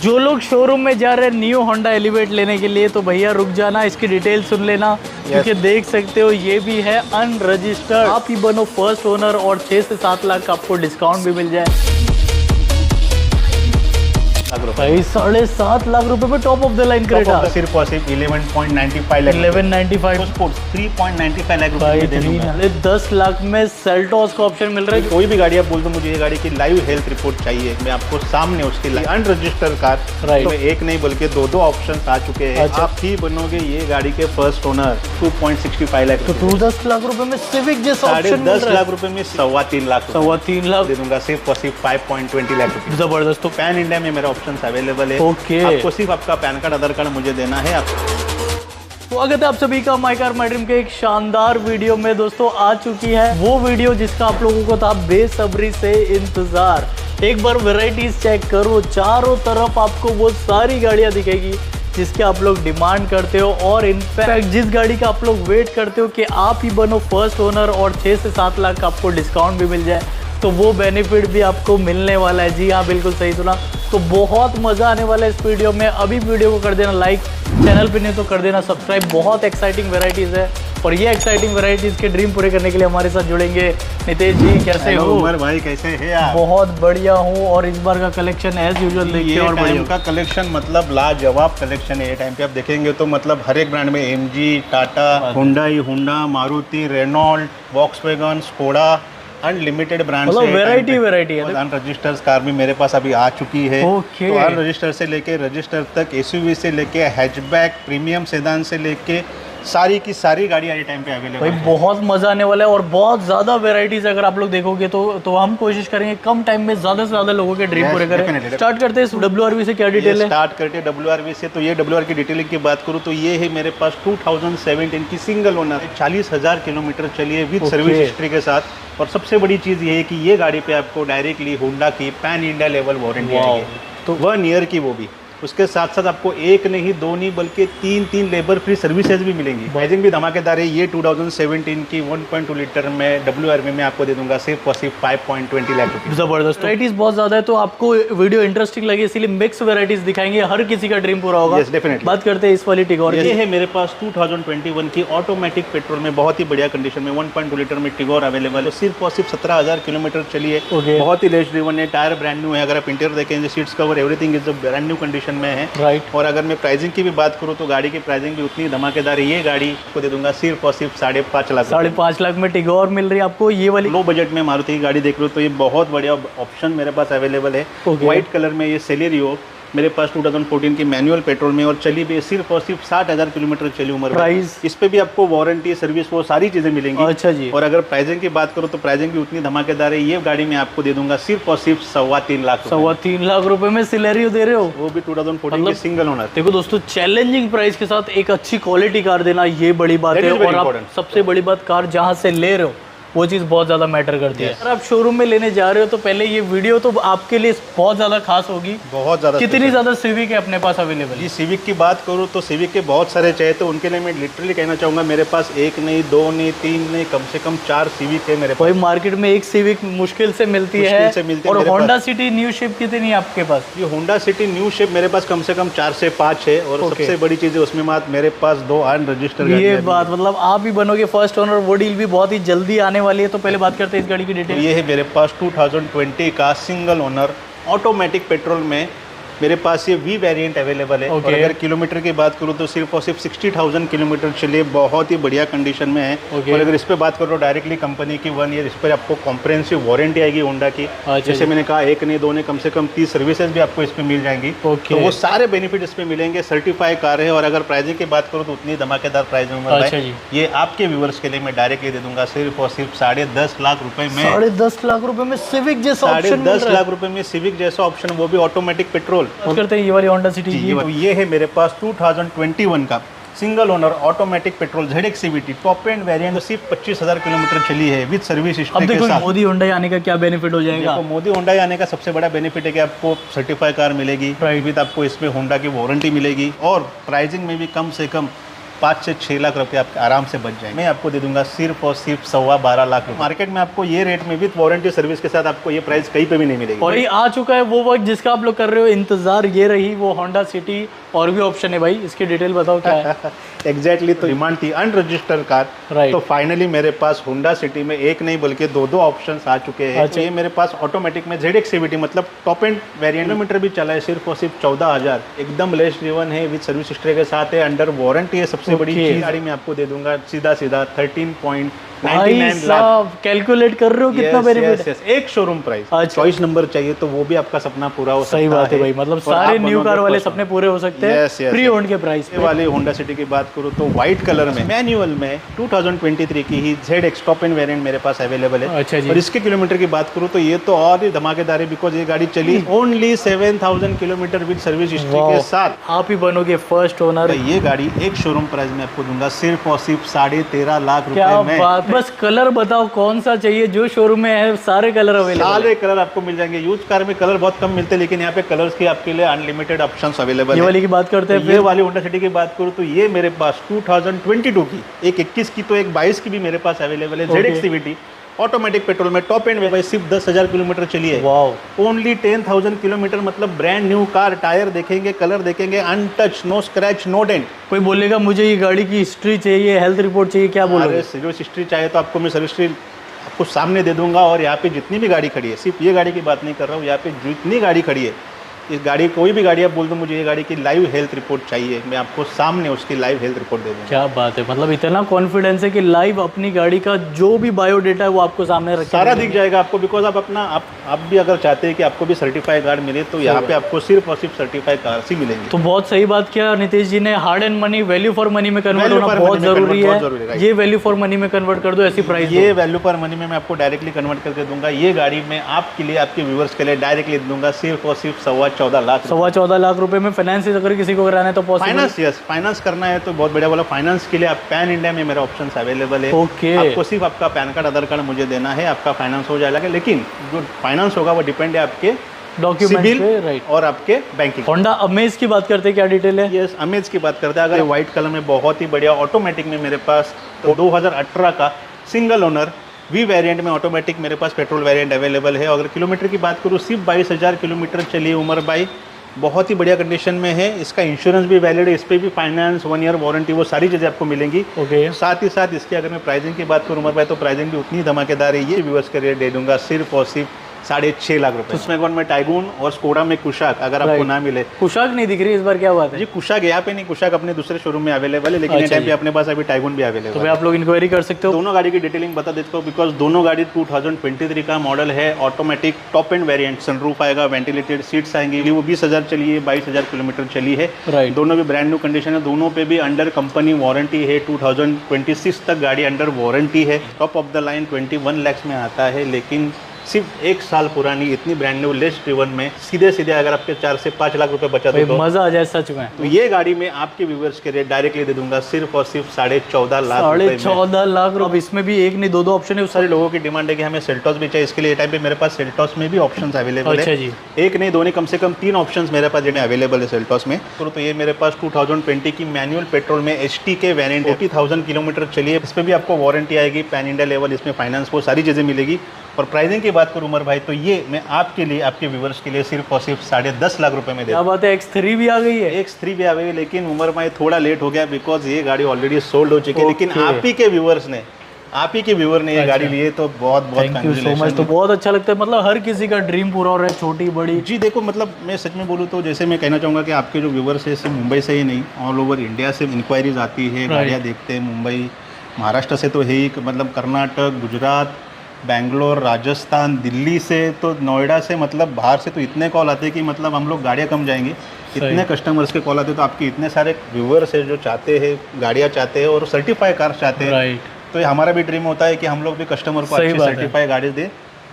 जो लोग शोरूम में जा रहे हैं न्यू होंडा एलिवेट लेने के लिए तो भैया रुक जाना, इसकी डिटेल सुन लेना क्योंकि देख सकते हो ये भी है अनरजिस्टर्ड। आप ही बनो फर्स्ट ओनर और 6 से 7 लाख का आपको डिस्काउंट भी मिल जाए। भाई 7.5 लाख रुपए में top of the line Creta सिर्फ और सिर्फ 11.95 लाख 1195 3.95 लाख रुपए में दे दूंगा। 10 लाख में सेल्टोस का ऑप्शन मिल रहा है। कोई भी गाड़ी आप बोल दो मुझे ये गाड़ी की लाइव हेल्थ रिपोर्ट चाहिए, मैं आपको सामने उसकी अनरजिस्टर्ड कार राइट एक नहीं बल्कि दो ऑप्शन आ चुके हैं। अच्छा। आप ही बनोगे ये गाड़ी के फर्स्ट ओनर। 2.65 लाख तो 10 लाख रुपए में सिविक जैसा ऑप्शन 10 लाख रुपए में 3.25 लाख 3.25 लाख दे दूंगा सिर्फ और सिर्फ 5.20 लाख रुपए। जबरदस्त। तो पैन इंडिया में मेरा ऑप्शन अवेलेबल है। ओके। आपको सिर्फ आपका पैन कार्ड आधार कार्ड मुझे देना है। स्वागत है आप सभी का माय कार माय ड्रीम के एक शानदार वीडियो में। दोस्तों आ चुकी है वो वीडियो जिसका आप लोगों को था बेसब्री से इंतजार। एक बार वैरायटीज चेक करो, चारों तरफ आपको वो सारी गाड़ियां दिखेगी जिसके आप लोग डिमांड करते हो और इनफैक्ट जिस गाड़ी का आप लोग वेट करते हो कि आप ही बनो फर्स्ट ओनर और 6 से 7 लाख का आपको डिस्काउंट भी मिल जाए, तो वो बेनिफिट भी आपको मिलने वाला है। जी हाँ, बिल्कुल सही सुना। तो बहुत मज़ा आने वाला है इस वीडियो में। अभी वीडियो को कर देना लाइक, चैनल पे नहीं तो कर देना सब्सक्राइब। बहुत एक्साइटिंग वैरायटीज़ है और ये एक्साइटिंग वैरायटीज़ के ड्रीम पूरे करने के लिए हमारे साथ जुड़ेंगे नितेश जी। कैसे हो? उमर भाई कैसे हैं आप? बहुत बढ़िया हूँ और इस बार का कलेक्शन एज यूजुअल देखिए और बढ़िया का कलेक्शन मतलब लाजवाब कलेक्शन है। ये टाइम पे आप देखेंगे तो मतलब हर एक ब्रांड में MG, Tata, Hyundai, Honda, Maruti, Renault, Volkswagen, Skoda, unlimited brand मतलब वैरायटी है। अनरजिस्टर्ड कार भी मेरे पास अभी आ चुकी है। ओके। तो अनरजिस्टर्ड से लेके रजिस्टर्ड तक, SUV से लेके हैचबैक, प्रीमियम सेडान से लेके सारी की सारी गाड़ियाँ ये टाइम पे अवेलेबल भाई है। बहुत मजा आने वाला है और बहुत ज्यादा वैरायटीज अगर आप लोग देखोगे तो हम कोशिश करेंगे कम टाइम में ज्यादा से ज्यादा लोगों के ड्रीम पूरे करें। स्टार्ट करते हैं WRV से। क्या डिटेल है? स्टार्ट करते हैं WRV से। तो ये WRV की डिटेलिंग की बात करूँ तो ये है मेरे पास 2017 की सिंगल ओनर, 40,000 किलोमीटर चली है विद सर्विस हिस्ट्री के साथ। और सबसे बड़ी चीज़ ये है कि ये गाड़ी पे आपको डायरेक्टली होंडा की पैन इंडिया लेवल वारंटी आएगी, तो 1 ईयर की वो भी। उसके साथ साथ आपको एक नहीं, दो नहीं, बल्कि तीन लेबर फ्री सर्विसेज भी मिलेंगी। प्राइसिंग भी धमाकेदार है। ये 2017 की 1.2 लीटर में WRV में आपको दे दूंगा सिर्फ और सिर्फ 5.20 लाख रुपये। जबरदस्त। वैरायटीज बहुत ज्यादा है तो आपको वीडियो इंटरेस्टिंग लगे इसीलिए मिक्स वैरायटीज दिखाएंगे, हर किसी का ड्रीम पूरा होगा। Yes definitely. बात करते हैं इस वाली टिगोर। ये है मेरे पास 2021 की ऑटोमेटिक पेट्रोल में बहुत ही बढ़िया कंडीशन में 1.2 लीटर में टिगोर अवेलेबल है। सिर्फ और सिर्फ 17,000 किलोमीटर चली है। बहुत ही लेस ड्रिवन है। टायर ब्रांड न्यू है। अगर आप इंटीरियर देखेंगे, seats cover everything is brand new condition में है। राइट। और अगर मैं प्राइसिंग की भी बात करूँ तो गाड़ी की प्राइसिंग भी उतनी धमाकेदार है। ये गाड़ी को दे दूंगा सिर्फ और सिर्फ 5.5 लाख। 5.5 लाख में टिगोर मिल रही है आपको। ये वाली लो बजट में मारुति की गाड़ी देख लो तो ये बहुत बढ़िया ऑप्शन मेरे पास अवेलेबल है। व्हाइट कलर में ये सेलेरियो मेरे पास 2014 की मैनुअल पेट्रोल में और चली भी सिर्फ और सिर्फ 60,000 किलोमीटर चली उम्र। प्राइस इस पे भी आपको वारंटी, सर्विस, वो सारी चीजें मिलेंगी। अच्छा जी। और अगर प्राइसिंग की बात करूँ तो प्राइसिंग भी उतनी धमाकेदार है। ये गाड़ी मैं आपको दे दूंगा सिर्फ और सिर्फ 3.25 लाख। 3.25 लाख रुपए में सिलेरियो दे रहे हो, वो भी 2014 की सिंगल ओनर। देखो दोस्तों, चैलेंजिंग प्राइस के साथ एक अच्छी क्वालिटी कार देना ये बड़ी बात है। और आप सबसे बड़ी बात, कार जहाँ से ले रहे हो वो चीज़ बहुत ज़्यादा मैटर करती है। अगर आप शोरूम में लेने जा रहे हो तो पहले ये वीडियो तो आपके लिए बहुत ज़्यादा खास होगी। बहुत ज़्यादा। कितनी ज़्यादा सिविक है अपने पास अवेलेबल? जी, सिविक की बात करूँ तो सिविक के बहुत सारे चाहिए, तो उनके लिए मैं लिटरली कहना चाहूँगा मेरे पास एक नहीं, दो नहीं, तीन नहीं, कम से कम 4 सिविक है मेरे पास। वही मार्केट में एक सिविक मुश्किल से मिलती है। और होंडा सिटी न्यू शेप कितनी है आपके पास? ये होंडा सिटी न्यू शेप मेरे पास कम से कम 4 से 5 है। और सबसे बड़ी चीज़ है उसमें मेरे पास 2 अनरजिस्टर्ड। ये बात मतलब आप ही बनोगे फर्स्ट ओनर, वो डील भी बहुत ही जल्दी आने वाली है। तो पहले बात करते हैं इस गाड़ी की डिटेल। ये है मेरे पास 2020 का सिंगल ओनर ऑटोमेटिक पेट्रोल में मेरे पास ये V वेरिएंट अवेलेबल है। और अगर किलोमीटर की बात करूँ तो सिर्फ और सिर्फ 60,000 किलोमीटर चलिए, बहुत ही बढ़िया कंडीशन में है। और अगर इस पे बात करो डायरेक्टली कंपनी की 1 ईयर इस पर आपको कॉम्प्रिहेंसिव वारंटी आएगी होंडा की। जैसे मैंने कहा एक नहीं, दो नहीं, कम से कम 30 सर्विसेज भी आपको इस पे मिल जाएंगी। तो वो सारे बेनिफिट इस पे मिलेंगे। सर्टिफाइड कार है। और अगर प्राइसिंग की बात करूँ तो उतनी धमाकेदार प्राइस में ये आपके व्यूअर्स के लिए मैं डायरेक्टली दे दूंगा सिर्फ और सिर्फ 10.5 लाख रुपए में। 10.5 लाख रुपए में सिविक जैसा ऑप्शन। 10.5 लाख रुपए में सिविक जैसा ऑप्शन, वो भी ऑटोमेटिक पेट्रोल। करते हैं ये वाली होंडा सिटी। ये है मेरे पास 2021 का single owner automatic petrol ZX CVT top end variant, तो सिर्फ 25,000 किलोमीटर चली है विद सर्विस हिस्ट्री के साथ। मोदी होंडा आने का क्या बेनिफिट हो जाएगा? देखो, मोदी होंडा आने का सबसे बड़ा बेनिफिट है कि आपको सर्टिफाइड कार मिलेगी विद आपको इसमें होंडा की वारंटी मिलेगी। और प्राइसिंग में भी कम से कम 5 से 6 लाख रुपए आपके आराम से बच जाएंगे। मैं आपको दे दूंगा सिर्फ और सिर्फ 12.25 लाख रुपए। मार्केट में आपको ये रेट में विद वारंटी सर्विस के साथ आपको ये प्राइस कहीं पे भी नहीं मिलेगी। और ये आ चुका है वो वक्त जिसका आप लोग कर रहे हो इंतजार, ये रही वो होंडा सिटी। और भी ऑप्शन है भाई, इसकी डिटेल बताओ क्या है। एग्जैक्टली तो डिमांड थी अनरजिस्टर्ड कार, राइट। तो फाइनली मेरे पास होंडा सिटी में एक नहीं बल्कि दो ऑप्शंस आ चुके हैं। अच्छा। तो ये मेरे पास ऑटोमेटिक में ZX CVT मतलब टॉप एंड वेरिएंट, किलोमीटर भी चला है सिर्फ और सिर्फ 14,000, एकदम लेस ड्रिवन है, विद सर्विस हिस्ट्री के साथ है, अंडर वारंटी है। सबसे बड़ी चीज गाड़ी में आपको दे दूंगा सीधा 13.99 लाख। कैलकुलेट कर रहे हो कितना बेनिफिट है। एक शोरूम प्राइस। अच्छा। चॉइस नंबर चाहिए तो वो भी आपका सपना पूरा हो सकता है। सही बात है भाई, मतलब सारे न्यू कार वाले सपने पूरे हो सकते हैं प्री ओन्ड के प्राइस ये वाले होंडा सिटी की बात करूँ तो व्हाइट कलर में मैनुअल में 2023 की ही ZX टॉप एंड वेरिएंट मेरे पास अवेलेबल है। अच्छा जी। और इसके किलोमीटर की बात करूँ तो ये तो और ही धमाकेदार है, बिकॉज ये गाड़ी चली only 7,000 kilometre with service history के साथ। आप ही बनोगे फर्स्ट ओनर। ये गाड़ी एक शोरूम प्राइस में आपको दूंगा सिर्फ और सिर्फ 13.5 लाख क्या रुपए में। बात, बस कलर बताओ कौन सा चाहिए, जो शोरूम में है सारे कलर अवेलेबल। सारे कलर आपको मिल जाएंगे। यूज कार में कलर बहुत कम मिलते हैं, लेकिन यहाँ पे कलर्स की आपके लिए अनलिमिटेड ऑप्शंस अवेलेबल ये है। वाली की बात करते हैं ये फिर। वाली होंडा सिटी की बात करूँ तो ये मेरे पास 2022 की, एक 21 की तो एक 22 की भी मेरे पास अवेलेबल है। ZX CVT ऑटोमेटिक पेट्रोल में टॉप एंड में सिर्फ 10,000 किलोमीटर चली है। वाओ, ओनली 10,000 किलोमीटर, मतलब ब्रांड न्यू कार। टायर देखेंगे, कलर देखेंगे, untouched, no scratch, no dent. कोई बोलेगा मुझे ये गाड़ी की हिस्ट्री चाहिए, हेल्थ रिपोर्ट चाहिए, क्या बोलोगे? सर्विस हिस्ट्री चाहिए तो आपको मैं सर्विस हिस्ट्री आपको सामने दे दूंगा। और यहाँ पे जितनी भी गाड़ी खड़ी है, सिर्फ ये गाड़ी की बात नहीं कर रहा हूँ, यहाँ पे जितनी गाड़ी खड़ी है, इस गाड़ी कोई भी गाड़ी आप बोल दो मुझे ये गाड़ी की लाइव हेल्थ रिपोर्ट चाहिए, मैं आपको सामने उसकी लाइव हेल्थ रिपोर्ट दे दूंगा। क्या बात है, मतलब इतना कॉन्फिडेंस है कि लाइव अपनी गाड़ी का जो भी बायोडेटा है वो आपको सामने रख सारा दिख जाएगा आपको, बिकॉज आप अपना आप भी अगर चाहते हैं कि आपको भी सर्टिफाइड कार मिले तो यहाँ पे आपको सिर्फ और सिर्फ सर्टिफाइड कार ही मिलेंगे। तो बहुत सही बात किया नितेश जी ने, hard and money value for money में कन्वर्ट होना बहुत जरूरी है। ये वैल्यू फॉर मनी में कन्वर्ट कर दो, ऐसी प्राइस। ये वैल्यू फॉर मनी में मैं आपको डायरेक्टली कन्वर्ट करके दूंगा। ये गाड़ी मैं आपके लिए, आपके व्यूअर्स के लिए डायरेक्टली दूंगा सिर्फ और सिर्फ 14.25 लाख। 14.25 लाख रुपए में फाइनेंस अगर किसी को कराना है तो पॉसिबल। फाइनेंस, यस, फाइनेंस करना है तो बहुत बढ़िया बोला। फाइनेंस के लिए आप पैन इंडिया में मेरा ऑप्शन अवेलेबल है। ओके। आपको सिर्फ आपका पैन कार्ड, आधार कार्ड मुझे देना है, आपका फाइनेंस हो जाएगा। लेकिन जो फाइनेंस होगा वो डिपेंड है आपके डॉक्यूमेंट पे, राइट, और आपके बैंकिंग। होंडा अमेज की बात करते हैं, क्या डिटेल है? यस, अमेज की बात करते हैं। अगर व्हाइट कलर में बहुत ही बढ़िया ऑटोमेटिक में मेरे पास तो 2018 का सिंगल ओनर वी वेरिएंट में ऑटोमेटिक मेरे पास पेट्रोल वेरिएंट अवेलेबल है। अगर किलोमीटर की बात करूँ सिर्फ 22,000 किलोमीटर चली उमर भाई, बहुत ही बढ़िया कंडीशन में है। इसका इंश्योरेंस भी वैलिड है, इस पर भी फाइनेंस, 1 ईयर वारंटी, वो सारी चीज़ें आपको मिलेंगी। ओके। साथ ही साथ इसकी अगर मैं प्राइसिंग की बात करूँ उमर भाई, तो प्राइसिंग भी उतनी धमाकेदार है। ये व्यूअर्स के रेट दे दूंगा सिर्फ और सिर्फ 6.5 लाख रुपए। उसमें कौन में टाइगून और स्कोडा में कुशाक अगर आपको ना मिले। कुशाक नहीं दिख रही इस बार, क्या बात है? जी कुशाक यहाँ पे नहीं, कुशाक अपने दूसरे शोरूम में अवेलेबल है, लेकिन टाइम पे अपने पास अभी टाइगून भी अवेलेबल तो है। आप लोग इंक्वायरी कर सकते हो। दोनों गाड़ी की डिटेलिंग बता देता हूँ, बिकॉज दोनों गाड़ी 2023 का मॉडल है, automatic top end variant, sunroof आएगा, वेंटिलेटेड सीट्स आएंगी। वो 20,000 चली है, 22,000 किलोमीटर चली है। राइट। दोनों भी ब्रांड न्यू कंडीशन है, दोनों पे भी अंडर कंपनी वारंटी है। 2026 तक गाड़ी अंडर वारंटी है। Top of the line 21 lakh में आता है, लेकिन सिर्फ 1 साल पुरानी इतनी ब्रांड न्यू लेस ड्रिवन में सीधे सीधे अगर आपके 4 से 5 लाख रुपए बचा दो तो मजा आ जाए सच में। तो ये गाड़ी में आपके व्यूअर्स के रेट डायरेक्टली दे दूंगा सिर्फ और सिर्फ 14.5 लाख। 14.5 लाख रुपए। इसमें भी एक नहीं दो ऑप्शन है। सारे लोगों की डिमांड है कि हमें सेल्टॉस भी चाहिए, इसके लिए टाइम पे मेरे पास सेल्टॉस में भी ऑप्शंस अवेलेबल है। अच्छा जी। एक नहीं दो नहीं, कम से कम 3 ऑप्शंस मेरे पास जिन्हें अवेलेबल है सेल्टॉस में। तो ये मेरे पास 2020 की मैनुअल पेट्रोल में HT के वेरिएंट 40,000 किलोमीटर चली है। इस पर भी आपको वारंटी आएगी, पैन इंडिया लेवल, इसमें फाइनेंस, वो सारी चीज़ें मिलेगी। और प्राइसिंग की बात करूं उमर भाई, तो ये मैं आपके लिए, आपके व्यूवर्स के लिए सिर्फ और सिर्फ 10.5 लाख रुपए में दे। क्या बात है, X3 भी आ गई है? X3 भी आ गई, लेकिन उमर भाई थोड़ा लेट हो गया, बिकॉज ये गाड़ी ऑलरेडी सोल्ड हो चुकी है। लेकिन आप ही के व्यूवर्स ने, आप ही के व्यूवर ने ये गाड़ी ली है, तो बहुत बहुत थैंक यू सो मच। तो बहुत अच्छा लगता है, मतलब हर किसी का ड्रीम पूरा हो रहा है, छोटी बड़ी। जी देखो, मतलब मैं सच में बोलूँ तो जैसे मैं कहना चाहूँगा कि आपके जो व्यूवर्स है सिर्फ मुंबई से ही नहीं, ऑल ओवर इंडिया से इंक्वायरीज आती है, गाड़ियाँ देखते हैं। मुंबई, महाराष्ट्र से तो है ही, मतलब कर्नाटक, गुजरात, बेंगलोर, राजस्थान, दिल्ली से, तो नोएडा से, मतलब बाहर से तो इतने कॉल आते हैं कि मतलब हम लोग गाड़ियाँ कम जाएंगे, इतने कस्टमर्स के कॉल आते हैं। तो आपके इतने सारे व्यूवर्स है जो चाहते हैं, गाड़ियाँ चाहते हैं और सर्टिफाइड कार चाहते हैं। राइट। तो ये हमारा भी ड्रीम होता है कि हम लोग भी कस्टमर को अच्छी सर्टिफाइड गाड़ी दें।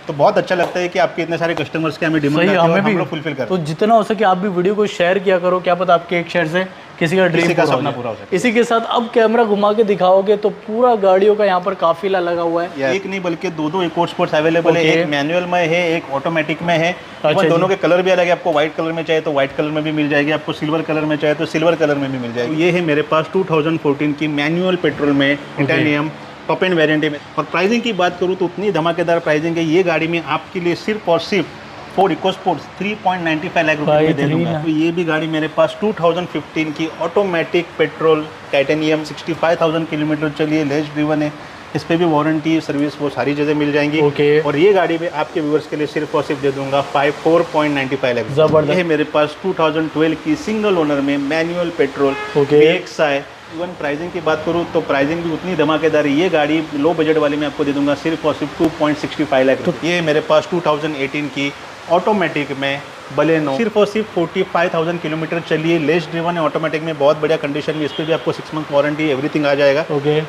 तो बहुत अच्छा लगता है कि आपके इतने सारे कस्टमर्स के हमें डिमांड आती है और हम लोग फुलफिल करते हैं। तो जितना हो सके आप भी वीडियो को शेयर किया करो, क्या पता आपके एक शेयर से किसी का ड्रीम का सपना पूरा हो सकता है। इसी के साथ अब कैमरा घुमा के दिखाओगे तो पूरा गाड़ियों का यहाँ पर काफिला लगा हुआ है। एक नहीं बल्कि दो इको स्पोर्ट्स अवेलेबल है, एक मैनुअल में है, एक ऑटोमेटिक में है। अच्छा, दोनों के कलर भी अलग है, आपको व्हाइट कलर में चाहिए तो व्हाइट कलर में भी मिल जाएगी, आपको सिल्वर कलर में चाहिए तो सिल्वर कलर में भी मिल जाएगी। ये है मेरे पास 2014 की मैनुअल पेट्रोल में टाइटेनियम टॉप एंड वेरिएंट में। और प्राइसिंग की बात करूँ तो उतनी धमाकेदार प्राइसिंग है ये गाड़ी में आपके लिए सिर्फ और सिर्फ फोर्ड इकोस्पोर्ट्स 3.95 लाख रुपए में दे दूंगा। तो ये भी गाड़ी मेरे पास 2015 की ऑटोमेटिक पेट्रोल टाइटेनियम 65,000 किलोमीटर चलिए, लेस ड्रिवन है, इस पे भी वारंटी सर्विस वो सारी चीज़ें मिल जाएंगी। और ये गाड़ी में आपके व्यूअर्स के लिए सिर्फ और सिर्फ दे दूंगा 4.95 लाख। जबरदस्त। ये मेरे पास 2012 की सिंगल ओनर में मैनुअल पेट्रोल एक सा है। इवन प्राइसिंग की बात करूँ तो प्राइसिंग भी उतनी धमाकेदार है, ये गाड़ी लो बजट वाली में आपको दे दूंगा सिर्फ और सिर्फ 2.65 लाख। ये मेरे पास 2018 की ऑटोमेटिक में बलेनो सिर्फ और सिर्फ 45,000 किलोमीटर चलिए, लेस ड्रिवन है, ऑटोमेटिक में बहुत बढ़िया कंडीशन में, इस पर भी आपको 6 मंथ वारंटी एवरीथिंग आ जाएगा।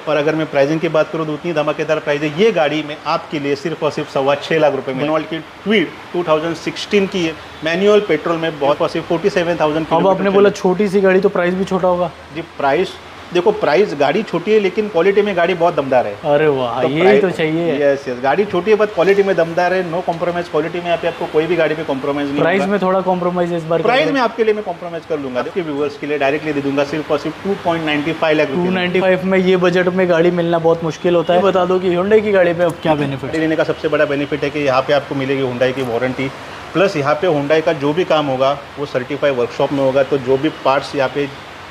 और अगर मैं प्राइसिंग की बात करूँ तो उतनी धमाकेदार प्राइस है ये गाड़ी में आपके लिए सिर्फ और सिर्फ 6.25 लाख रुपए में। मैनुअल की ट्वीट 2016 की मैनुअल पेट्रोल में बहुत सिर्फ 47,000। अब आपने बोला छोटी सी गाड़ी तो प्राइस भी छोटा होगा जी। प्राइस देखो, प्राइस गाड़ी छोटी है लेकिन क्वालिटी में गाड़ी बहुत दमदार है। अरे वाह, तो यही तो चाहिए। यस, गाड़ी छोटी है बट क्वालिटी में दमदार है, नो कॉम्प्रोमाइज क्वालिटी में। यहाँ पे आपको कोई भी गाड़ी पे कॉम्प्रोमाइज नहीं। प्राइस में थोड़ा कॉम्प्रोमाइज इस बार प्राइस में आपके लिए मैं कॉम्प्रोमाइज कर लूंगा, आपके व्यूअर्स के लिए डायरेक्टली दे दूंगा सिर्फ और सिर्फ 2.95 लाख। 295 में ये बजट में गाड़ी मिलना बहुत मुश्किल होता है। बता दो कि Hyundai की गाड़ी पे अब क्या बेनिफिट लेने का सबसे बड़ा बेनिफिट है कि यहाँ पे आपको मिलेगी Hyundai की वारंटी, प्लस यहाँ पे Hyundai का जो भी काम होगा वो सर्टिफाइड वर्कशॉप में होगा, तो जो भी पार्ट्स यहाँ पे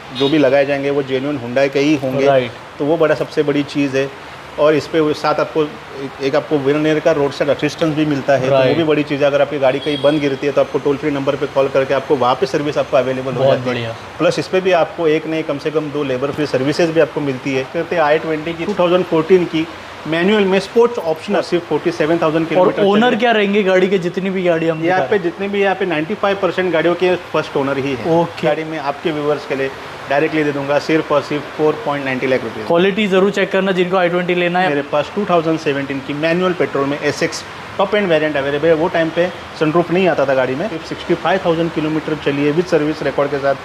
जो भी लगाए जाएंगे वो जेन्युइन Hyundai के ही होंगे। तो वो बड़ा सबसे बड़ी चीज़ है। और इस पे साथ आपको एक आपको विनर का रोड साइड असिस्टेंस भी मिलता है, तो वो भी बड़ी चीज़ है। अगर आपकी गाड़ी कहीं बंद गिरती है तो आपको टोल फ्री नंबर पे कॉल करके आपको वहाँ पे सर्विस आपको अवेलेबल हो जाती है। प्लस इस पे भी आपको एक नहीं कम से कम 2 लेबर फ्री सर्विसेज भी आपको मिलती है। कहते i20 की 2014 की मैनुअल में स्पोर्ट्स ऑप्शनल सिर्फ 47,000 किलोमीटर। और ओनर क्या रहेंगे गाड़ी के? जितनी भी गाड़ी हम यहाँ पे जितने भी यहाँ पे 95% गाड़ियों के फर्स्ट ओनर ही है। गाड़ी में आपके व्यूअर्स के लिए डायरेक्टली दे दूंगा सिर्फ और सिर्फ 4.90 लाख रुपये। क्वालिटी जरूर चेक करना जिनको i20 लेना है। मेरे पास 2017 की मैनुअल पेट्रोल में SX top end variant available है। वो टाइम पे सनरूफ नहीं आता था गाड़ी में। 65,000 किलोमीटर चलिए विद सर्विस रिकॉर्ड के साथ।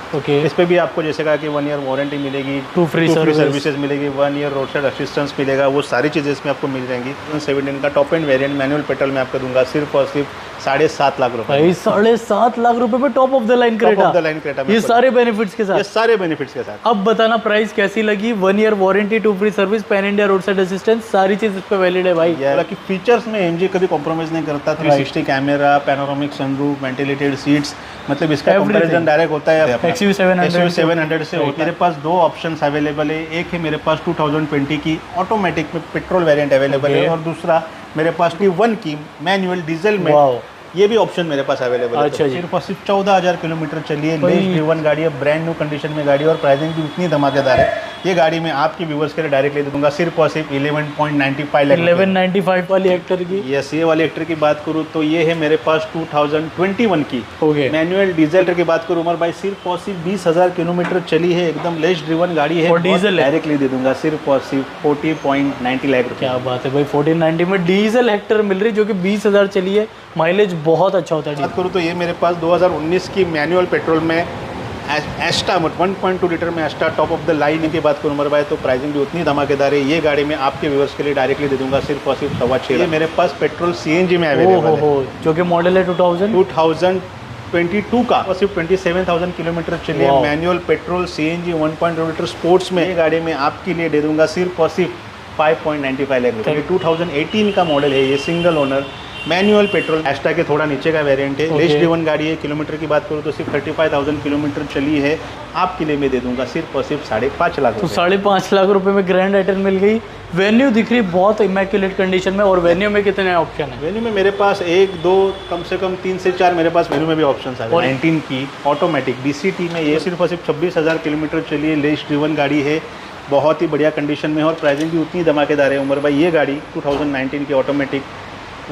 इस पे भी आपको जैसे कहा कि 1 ईयर वारंटी मिलेगी, 2 फ्री सर्विसेज मिलेगी, 1 ईयर रोड साइड असिस्टेंस मिलेगा, वो सारी चीज़ें इसमें आपको मिल जाएंगी। 2017 का top end variant manual petrol में आपको दूंगा सिर्फ और सिर्फ 7.5 लाख रुपए। 7.5 लाख रुपए में top of the line Creta, ये सारे बेनिफिट्स के साथ। ये सारे बेनिफिट्स के साथ। अब बताना प्राइस कैसी लगी? 1 year warranty, 2 free service, pan India road side assistance, सारी चीज इस पे वैलिड है भाई। हालांकि फीचर्स में MG कभी कॉम्प्रोमाइज नहीं करता। 360 camera, panoramic sunroof, ventilated seats, मतलब इसका कंपैरिजन डायरेक्ट होता है XUV700 से। मेरे पास 2 ऑप्शंस अवेलेबल है। एक है मेरे पास 2020 की ऑटोमेटिक में पेट्रोल वेरिएंट अवेलेबल है, और दूसरा मेरे पास 1 की मैनुअल डीजल में। ये भी ऑप्शन मेरे पास अवेलेबल है। अच्छा, सिर्फ और सिर्फ 14,000 किलोमीटर चलिए, लेस ड्रिवन गाड़ी है, ब्रांड न्यू कंडीशन में गाड़ी, और प्राइसिंग भी उतनी धमाकेदार है। ये गाड़ी मैं आपके व्यूवर्स के लिए डायरेक्टली दे दूंगा सिर्फ और सिर्फ 11.95 लाख। 1195 वाली हेक्टर की। यस, ये वाली हेक्टर की बात करूँ तो ये है मेरे पास 2021 की मैनुअल डीजल की बात करूँ उमर भाई, सिर्फ और सिर्फ 20,000 किलोमीटर चली है, एकदम लेस ड्रिवन गाड़ी है, और डीजल डायरेक्टली दे दूंगा सिर्फ और सिर्फ 40.90 लाख। क्या बात है भाई, 1490 में डीजल हेक्टर मिल रही जो कि 20,000 चली है, माइलेज बहुत अच्छा होता है। बात करूँ तो ये मेरे पास 2019 की मैनुअल पेट्रोल में एस्टा 1.2 लीटर में एस्टा टॉप ऑफ द लाइन की बात करूँ उमर भाई, तो प्राइसिंग भी उतनी धमाकेदार है। ये गाड़ी में आपके व्यूअर्स के लिए डायरेक्टली दे दूंगा सिर्फ और सिर्फ 6.25 लाख। मेरे पास पेट्रोल CNG में अवेलेबल है, जो कि मॉडल है 2022 का, और सिर्फ 27,000 किलोमीटर चलिए, manual petrol CNG 1.2 litre sports में। ये गाड़ी में आपके लिए दे दूंगा सिर्फ और सिर्फ 5.95 लाख। 2018 का मॉडल है, ये सिंगल ओनर मैनुअल पेट्रोल एस्टा के थोड़ा नीचे का वेरिएंट है। लेस ड्रिवन गाड़ी है। किलोमीटर की बात करूँ तो सिर्फ 35,000 किलोमीटर चली है। आपके लिए मैं दे दूंगा सिर्फ और सिर्फ 5.5 लाख। तो 5.5 लाख रुपए में ग्रैंड आइटन मिल गई। वेन्यू दिख रही बहुत इमैक्युलेट कंडीशन में। और वेन्यू में कितने ऑप्शन है? वेन्यू में मेरे पास 1, 2, कम से कम 3 से 4 मेरे पास वेन्यू में भी ऑप्शन है। 19 की ऑटोमेटिक DCT में ये सिर्फ और सिर्फ 26,000 किलोमीटर चली है, लेस ड्रिवन गाड़ी है, बहुत ही बढ़िया कंडीशन में, और प्राइसिंग भी उतनी धमाकेदार है उमर भाई। ये गाड़ी 2019 की ऑटोमेटिक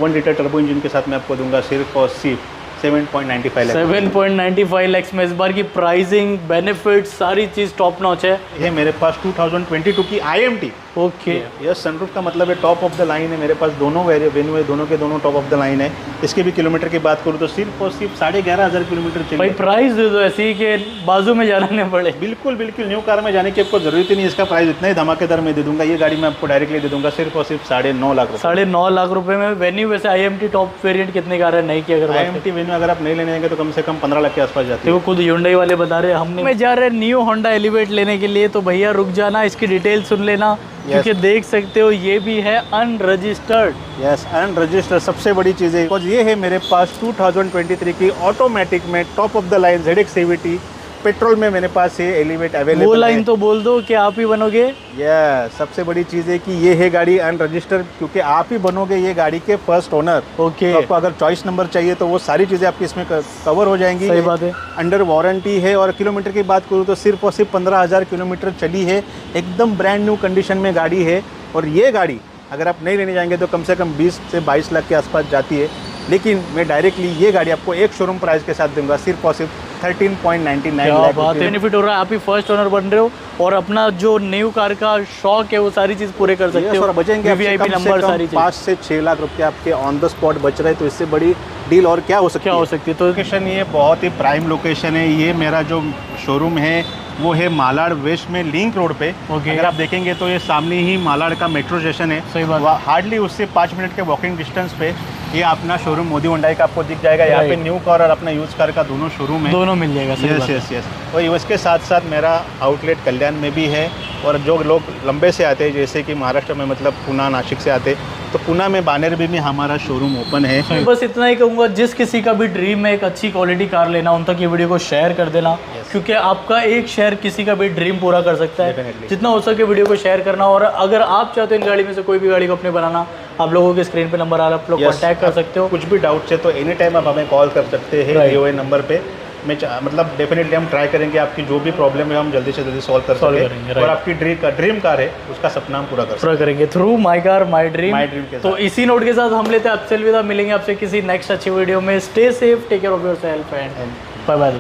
1 लीटर टर्बो इंजन के साथ मैं आपको दूंगा सिर्फ और सिर्फ 7.95 लाख। 7.95 लाख में इस बार की प्राइसिंग, बेनिफिट, सारी चीज़ टॉप नॉच है। ये मेरे पास 2022 की IMT ओके। यह सनरूफ का मतलब है टॉप ऑफ द लाइन है। मेरे पास दोनों वेन्यू है, दोनों के दोनों टॉप ऑफ द लाइन है। इसके भी किलोमीटर की बात करूँ तो सिर्फ और सिर्फ 11,500 किलोमीटर चली। भाई प्राइस दे दो ऐसी कि बाजू में जाना नहीं पड़े। बिल्कुल बिल्कुल, न्यू कार में जाने की आपको जरूरत ही नहीं। इसका प्राइस इतना ही धमाकेदार मैं दे दूंगा। ये गाड़ी मैं आपको डायरेक्टली दे दूंगा सिर्फ और सिर्फ 9.5 लाख रुपए। 9.5 लाख रुपए में वेन्यू। वैसे IMT टॉप वेरिएंट कितने का रहा है नहीं की अगर IMT वेन्यू अगर आप नहीं लेने जाएंगे तो कम से कम 15 लाख के आसपास जाती है। वो खुद Hyundai वाले बता रहे हैं। हमने जा रहे हैं न्यू होंडा एलिवेट लेने के लिए, तो भैया रुक जाना, इसकी डिटेल सुन लेना क्योंकि देख सकते हो ये भी है अनरजिस्टर्ड। यस, अनरजिस्टर्ड सबसे बड़ी चीज़ है। बिकॉज ये है मेरे पास 2023 की ऑटोमेटिक में top of the line ZX CVT petrol में मेरे पास ये एलिवेट अवेलेबल है। वो लाइन तो बोल दो कि आप ही बनोगे। यस, सबसे बड़ी चीज़ है कि ये है गाड़ी अनरजिस्टर्ड, क्योंकि आप ही बनोगे ये गाड़ी के फर्स्ट ओनर। ओके। तो आपको अगर चॉइस नंबर चाहिए तो वो सारी चीज़ें आपकी इसमें कवर हो जाएंगी। सही बात है। अंडर वारंटी है। और किलोमीटर की बात करूँ तो सिर्फ और सिर्फ 15,000 किलोमीटर चली है। एकदम ब्रांड न्यू कंडीशन में गाड़ी है। और ये गाड़ी अगर आप नहीं लेने जाएंगे तो कम से कम 20 से 22 लाख के आसपास जाती है। लेकिन मैं डायरेक्टली ये गाड़ी आपको एक शोरूम प्राइस के साथ दूंगा सिर्फ और सिर्फ 13.99 लाख। बात बेनिफिट हो रहा है, आप ही फर्स्ट ओनर बन रहे हो और अपना जो न्यू कार का शौक है वो सारी चीज़ पूरे कर सकते हो। बचेंगे VIP नंबर सारी चीज़। 5 से 6 लाख रुपये आपके ऑन द स्पॉट बच रहे, तो इससे बड़ी डील और क्या हो सकती है। तो लोकेशन ये बहुत ही प्राइम लोकेशन है। ये मेरा जो शोरूम है वो है मालाड वेस्ट में लिंक रोड पे। अगर आप देखेंगे तो ये सामने ही मालाड का मेट्रो स्टेशन है। सही बात। हार्डली उससे 5 मिनट के वॉकिंग डिस्टेंस पे ये अपना शोरूम मोदी हुंडई का आपको दिख जाएगा। यहाँ पे न्यू कार और अपना यूज कार का दोनों शोरूम है, दोनों मिल जाएगा। यस। और उसके साथ साथ मेरा आउटलेट कल्याण में भी है। और जो लोग लंबे से आते हैं जैसे कि महाराष्ट्र में मतलब पुणे नासिक से आते, तो पुणे में बानेर भी हमारा शोरूम ओपन है। बस इतना ही कहूँगा, जिस किसी का भी ड्रीम है एक अच्छी क्वालिटी कार लेना, उन तक ये वीडियो को शेयर कर देना। क्योंकि आपका एक शेयर किसी का भी ड्रीम पूरा कर सकता है। जितना हो सके वीडियो को शेयर करना। और अगर आप चाहते हो इन गाड़ी में से कोई भी गाड़ी को अपने बनाना, आप लोगों के स्क्रीन पे नंबर आ रहा है, आप लोग कॉन्टैक्ट कर सकते हो। कुछ भी डाउट है तो एनी टाइम आप हमें कॉल कर सकते हैं DOA नंबर पे। मैं मतलब डेफिनेटली हम ट्राई करेंगे आपकी जो भी प्रॉब्लम है हम जल्दी से जल्दी सॉल्व कर सकें। और आपकी ड्रीम कार है उसका सपना हम पूरा करेंगे through my car my dream के तो इसी नोट के साथ हम लेते हैं आपसे अलविदा। मिलेंगे आपसे किसी नेक्स्ट अच्छी वीडियो में। Stay safe, take care of yourself and bye bye.